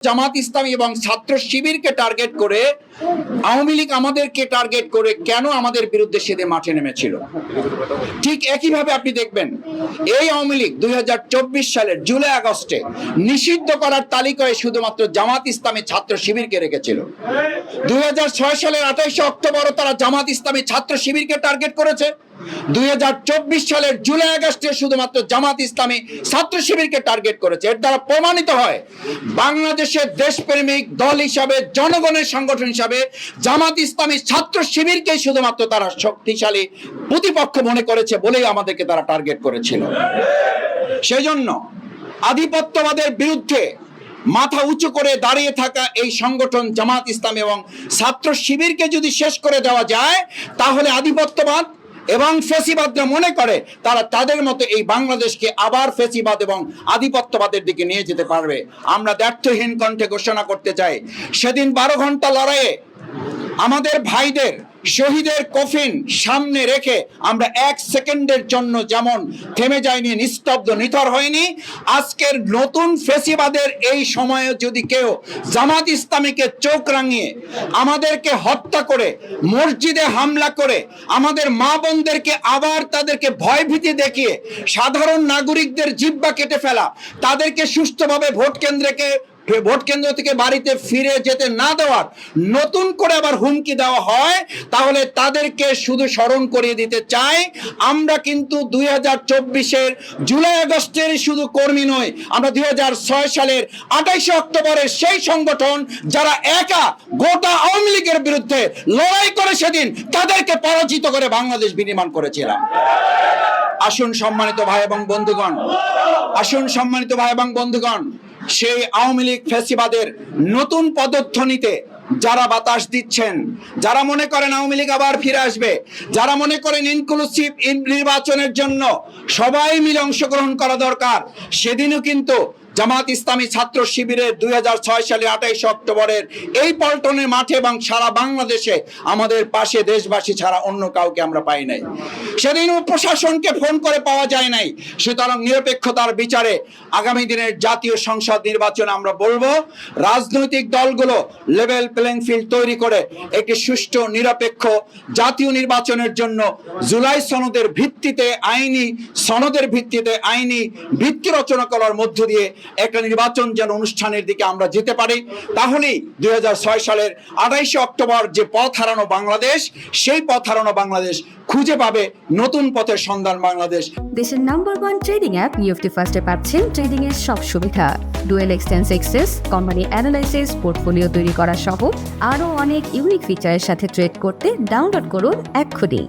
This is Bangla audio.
জামাত ইসলামী এবং ছাত্র শিবিরকে টার্গেট করে আওয়ামী লীগ আমাদেরকে টার্গেট করে কেন আমাদের বিরুদ্ধে সেদিন মাঠে নেমেছিল। ঠিক একইভাবে আপনি দেখবেন এই আওয়ামী লীগ 2024 সালের জুলাই আগস্টে নিষিদ্ধ করার তালিকায় শুধুমাত্র জামাত ইসলামী ছাত্র শিবিরকে রেখেছিল। 2006 সালের 28 অক্টোবরও তারা জামাত ইসলামী ছাত্র শিবিরকে টার্গেট করেছে। 2024 সালের জুলাই আগস্টে শুধুমাত্র জামাত ইসলামী ছাত্র শিবিরকে টার্গেট করেছে। এর দ্বারা প্রমাণিত হয় বাংলাদেশের দেশপ্রেমিক দল হিসাবে, জনগণের সংগঠন হিসাবে জামাত ইসলামী ছাত্র শিবিরকে শুধুমাত্র তারা শক্তিশালী প্রতিপক্ষ মনে করেছে বলেই আমাদেরকে তারা টার্গেট করেছিল। সেই জন্য আধিপত্যবাদের বিরুদ্ধে মাথা উঁচু করে দাঁড়িয়ে থাকা এই সংগঠন জামাত ইসলামী এবং ছাত্র শিবিরকে যদি শেষ করে দেওয়া যায়, তাহলে আধিপত্যবাদ এবং ফেসিবাদরা মনে করে তারা তাদের মতো এই বাংলাদেশকে আবার ফেসিবাদ এবং আধিপত্যবাদের দিকে নিয়ে যেতে পারবে। আমরা দ্ব্যর্থহীন কণ্ঠে ঘোষণা করতে চাই, সেদিন 12 ঘন্টা লড়াইয়ে আমাদের ভাইদের শহীদের কফিন সামনে রেখে আমরা 1 সেকেন্ডের জন্য যেমন থেমে যায়নি, নিস্তব্ধ নিথর হয়নি, আজকের নতুন ফেসিবাদের এই সময়ে যদি কেউ জামাত ইসলামীকে চোখ রাঙিয়ে আমাদেরকে হত্যা করে, মসজিদে হামলা করে, আমাদের মা বোনদেরকে আবার তাদেরকে ভয়ভীতি দেখিয়ে সাধারণ নাগরিকদের জিহ্বা কেটে ফেলা, তাদেরকে সুষ্ঠুভাবে ভোট কেন্দ্র থেকে বাড়িতে ফিরে যেতে না দেওয়ার নতুন করে আবার হুমকি দেওয়া হয়, তাহলে তাদেরকে শুধু স্মরণ করিয়ে দিতে চাই, আমরা কিন্তু 2024-এর জুলাই আগস্টের শুধু কর্মী নই, আমরা 2006 সালের 28 অক্টোবরের সেই সংগঠন যারা একা গোটা আওয়ামী লীগের বিরুদ্ধে লড়াই করে সেদিন তাদেরকে পরাজিত করে বাংলাদেশ বিনির্মাণ করেছিলাম। আসুন সম্মানিত ভাই এবং বন্ধুগণ, সেই আওয়ামী লীগ ফ্যাসিবাদের নতুন পদধ্বনিতে যারা বাতাস দিচ্ছেন, যারা মনে করেন আওয়ামী লীগ আবার ফিরে আসবে, যারা মনে করেন ইনক্লুসিভ নির্বাচনের জন্য সবাই মিলে অংশগ্রহণ করা দরকার, সেদিনও কিন্তু জামাত ইসলামী ছাত্র শিবিরের 2006 সালে 28 অক্টোবরের এই পল্টনের মাঠে এবং সারা বাংলাদেশে আমাদের পাশে দেশবাসী ছাড়া অন্য কাউকে আমরা পাই নাই। সেদিনও প্রশাসনকে ফোন করে পাওয়া যায় নাই। সুতরাং নিরপেক্ষতার বিচারে আগামী দিনের জাতীয় সংসদ নির্বাচনে আমরা বলবো, রাজনৈতিক দলগুলো লেভেল প্লেইং ফিল্ড তৈরি করে একটি সুষ্ঠু নিরপেক্ষ জাতীয় নির্বাচনের জন্য জুলাই সনদের ভিত্তিতে আইনি ভিত্তি রচনা করার মধ্য দিয়ে একটা নির্বাচন যেন অনুষ্ঠানের দিকে আমরা যেতে পারি। তাহলেই 2006 সালের 28 অক্টোবর যে পথ হারানো বাংলাদেশ, সেই পথ হারানো বাংলাদেশ খুঁজে পাবে নতুন পথের সন্ধান বাংলাদেশ। দেশের নাম্বার 1 ট্রেডিং অ্যাপ নিফটি ফার্স্টে পাচ্ছেন ট্রেডিং এর সব সুবিধা, dual exchange access, company analysis, portfolio তৈরি করা সহ আরো অনেক ইউনিক ফিচারের সাথে ট্রেড করতে ডাউনলোড করুন এক্ষুনি।